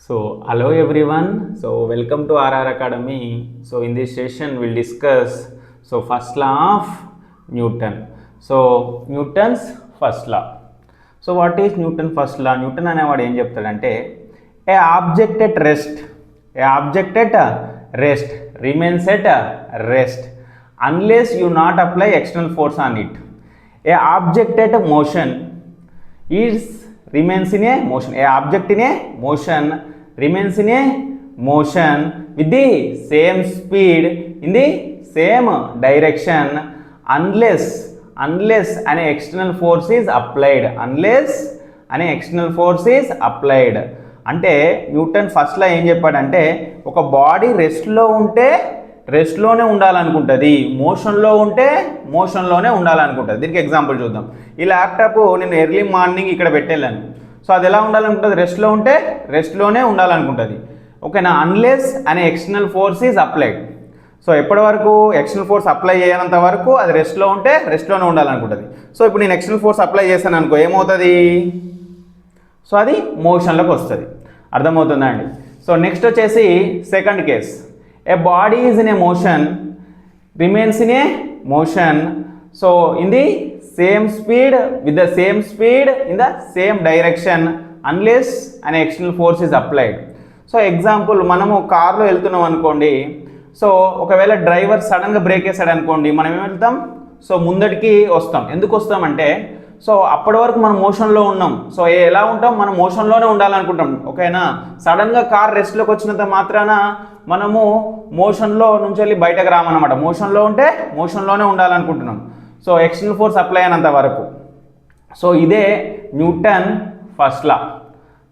Hello everyone. Welcome to RR Academy. In this session, we'll discuss first law of Newton. Newton's first law. What is Newton first law? Newton అనేవాడు ఏం చెప్తాడంటే a object at rest remains at rest unless you not apply external force on it. A object at motion remains in a motion. A object in a motion remains in a motion with the same speed in the same direction unless an external force is applied. అంటే Newton ఫస్ట్లో ఏం చెప్పాడంటే ఒక body రెస్ట్లో ఉంటే రెస్ట్లోనే ఉండాలనుకుంటుంది, మోషన్లో ఉంటే మోషన్లోనే ఉండాలనుకుంటుంది. దీనికి example చూద్దాం. ఈ ల్యాప్టాప్ నేను ఎర్లీ మార్నింగ్ ఇక్కడ పెట్టేళ్ళాను. అది ఎలా ఉండాలనుకుంటుంది? రెస్ట్లో ఉంటే రెస్ట్లోనే ఉండాలనుకుంటుంది. ఓకేనా? అన్లెస్ అనే ఎక్స్టర్నల్ ఫోర్స్ ఈజ్ అప్లైడ్. ఎప్పటి వరకు ఎక్స్టర్నల్ ఫోర్స్ అప్లై చేయనంత వరకు అది రెస్ట్లో ఉంటే రెస్ట్లోనే ఉండాలనుకుంటుంది. ఇప్పుడు నేను ఎక్స్టర్నల్ ఫోర్స్ అప్లై చేశాను అనుకో, ఏమవుతుంది? అది మోషన్లోకి వస్తుంది. అర్థమవుతుందా అండి? నెక్స్ట్ వచ్చేసి second case. A body is in a motion, remains in a motion, in the same speed, with the same speed in the same direction unless an external force is applied. Example, మనము కార్లో వెళ్తున్నాం అనుకోండి. ఒకవేళ driver సడన్గా break వేసాడు అనుకోండి, మనం ఏం వెళ్తాం? ముందటికి వస్తాం. ఎందుకు వస్తామంటే అప్పటి వరకు మనం మోషన్లో ఉన్నాం. ఎలా ఉంటాం? మనం మోషన్లోనే ఉండాలనుకుంటాం. ఓకేనా? సడన్గా కార్ రెస్ట్లోకి వచ్చినంత మాత్రాన మనము మోషన్లో నుంచి వెళ్ళి బయటకు రామన్నమాట. మోషన్లో ఉంటే మోషన్లోనే ఉండాలనుకుంటున్నాం. ఎక్స్టర్నల్ ఫోర్స్ అప్లై అయినంత వరకు. ఇదే న్యూటన్ ఫస్ట్ లా.